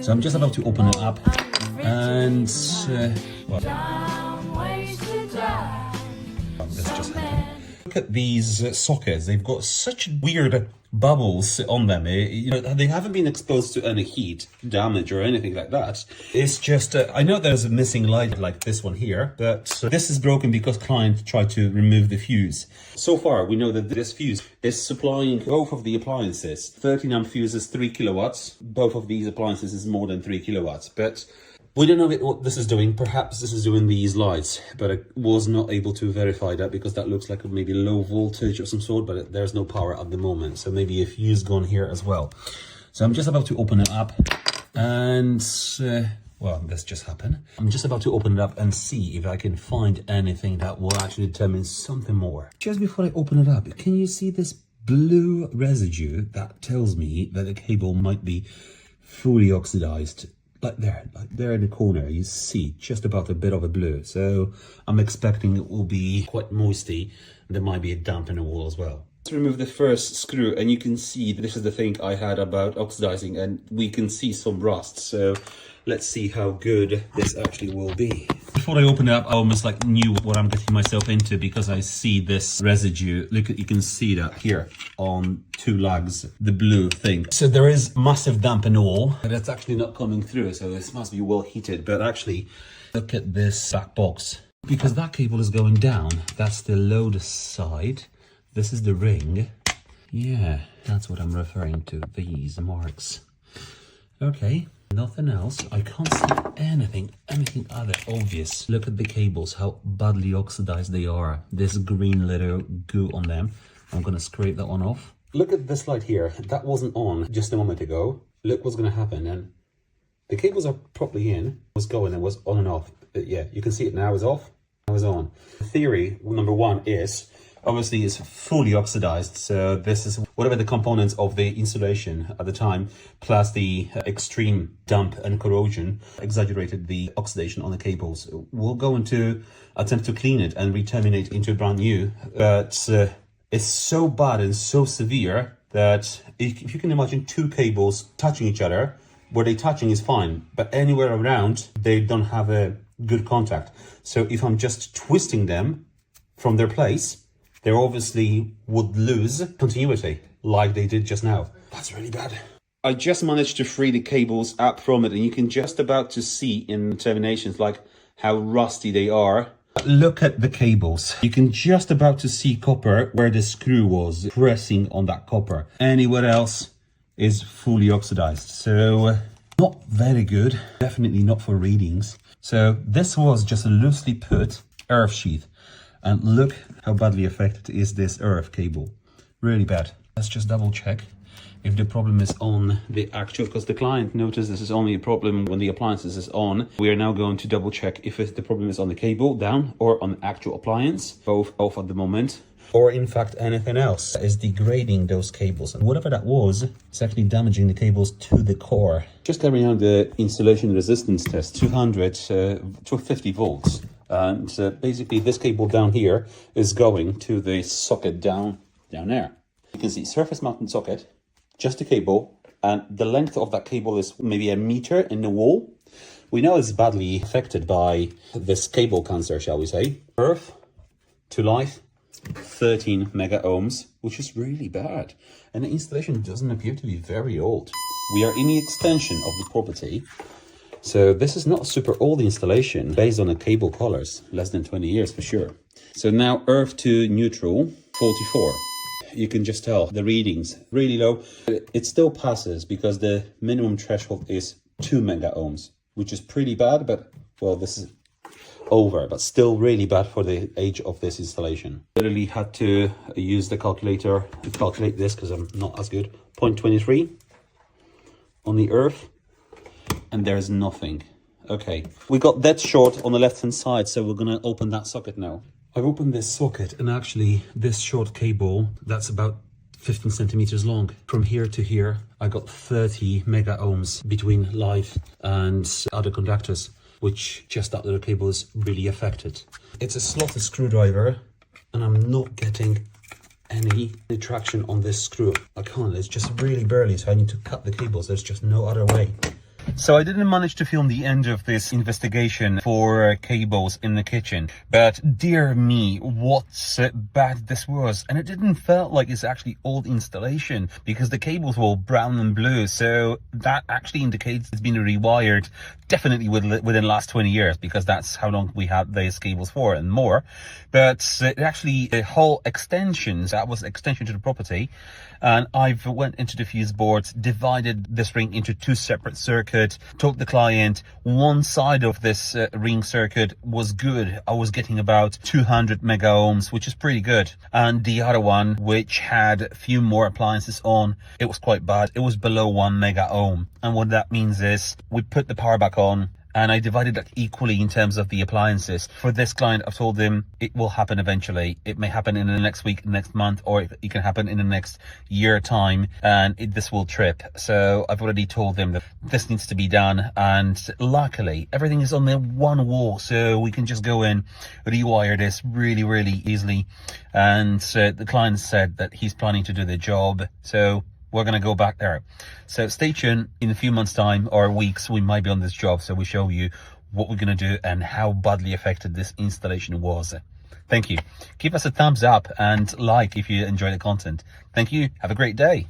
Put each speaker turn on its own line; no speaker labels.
So I'm just about to open it up and well, this just happened. Look at these sockets. They've got such weird bubbles on them. You know, they haven't been exposed to any heat damage or anything like that. It's just, I know there's a missing light like this one here, but this is broken because client tried to remove the fuse. So far, we know that this fuse is supplying both of the appliances. 13 amp fuse is 3 kilowatts. Both of these appliances is more than 3 kilowatts, but we don't know what this is doing. Perhaps this is doing these lights, but I was not able to verify that because that looks like maybe low voltage of some sort, but there's no power at the moment. So maybe a fuse gone here as well. So I'm just about to open it up and, well, this just happened. I'm just about to open it up and see if I can find anything that will actually determine something more. Just before I open it up, can you see this blue residue that tells me that the cable might be fully oxidized? Like there in the corner, you see just about a bit of a blue. So I'm expecting it will be quite moisty. There might be a damp in the wall as well. Let's remove the first screw and you can see this is the thing I had about oxidizing and we can see some rust. So let's see how good this actually will be. Before I open it up, I almost like knew what I'm getting myself into because I see this residue. Look, you can see that here on two legs, the blue thing. So there is massive damp and all, but it's actually not coming through. So this must be well heated, but actually look at this back box because that cable is going down. That's the load side. This is the ring. Yeah, that's what I'm referring to, these marks. Okay. Nothing else. I can't see anything other obvious. Look at the cables, how badly oxidized they are. This green little goo on them. I'm gonna scrape that one off. Look at this light here. That wasn't on just a moment ago. Look what's gonna happen. And the cables are properly in. It was going, it was on and off. But yeah, you can see it now is off, now is on. The theory, number one, is obviously it's fully oxidized, so this is whatever the components of the insulation at the time plus the extreme damp and corrosion exaggerated the oxidation on the cables. We'll go into attempt to clean it and re-terminate into brand new, but it's so bad and so severe that if you can imagine two cables touching each other, where they touching is fine, but anywhere around they don't have a good contact. So if I'm just twisting them from their place, they obviously would lose continuity like they did just now. That's really bad. I just managed to free the cables up from it and you can just about to see in terminations like how rusty they are. Look at the cables. You can just about to see copper where the screw was pressing on that copper. Anywhere else is fully oxidized. So not very good. Definitely not for readings. So this was just a loosely put earth sheath. And look how badly affected is this earth cable. Really bad. Let's just double check if the problem is on the actual, because the client noticed this is only a problem when the appliances is on. We are now going to double check if the problem is on the cable down or on the actual appliance, both off at the moment, or in fact anything else is degrading those cables. And whatever that was, it's actually damaging the cables to the core. Just carrying out the insulation resistance test, 250 volts. And basically this cable down here is going to the socket down there. You can see surface mounted socket, just a cable, and the length of that cable is maybe a meter in the wall. We know it's badly affected by this cable cancer, shall we say. Earth to life, 13 mega ohms, which is really bad. And the installation doesn't appear to be very old. We are in the extension of the property. So this is not a super old installation based on the cable colors, less than 20 years for sure. So now earth to neutral, 44. You can just tell the readings really low. It still passes because the minimum threshold is 2 mega ohms, which is pretty bad, but well, this is over, but still really bad for the age of this installation. Literally had to use the calculator to calculate this because I'm not as good. 0.23 on the earth. And there's nothing. Okay, we got that short on the left hand side, so we're gonna open that socket now. I've opened this socket and actually this short cable that's about 15 centimeters long. From here to here, I got 30 mega ohms between live and other conductors, which just that little cable is really affected. It's a slotted screwdriver and I'm not getting any traction on this screw. I can't, it's just really barely, so I need to cut the cables. There's just no other way. So I didn't manage to film the end of this investigation for cables in the kitchen, but dear me, what bad this was. And it didn't felt like it's actually old installation, because the cables were all brown and blue, so that actually indicates it's been rewired definitely within the last 20 years, because that's how long we had these cables for and more. But it actually, the whole extensions, that was extension to the property, and I've went into the fuse boards, divided this ring into two separate circuits, told the client one side of this ring circuit was good. I was getting about 200 mega ohms, which is pretty good. And the other one, which had a few more appliances on, it was quite bad. It was below 1 mega ohm. And what that means is we put the power back on, and I divided that equally in terms of the appliances. For this client, I've told him it will happen eventually. It may happen in the next week, next month, or it can happen in the next year time, and this will trip. So I've already told him that this needs to be done, and luckily everything is on the one wall, so we can just go in, rewire this really, really easily. And the client said that he's planning to do the job, so we're going to go back there. So stay tuned. In a few months time or weeks, we might be on this job, so we show you what we're going to do and how badly affected this installation was. Thank you. Give us a thumbs up and like if you enjoy the content. Thank you. Have a great day.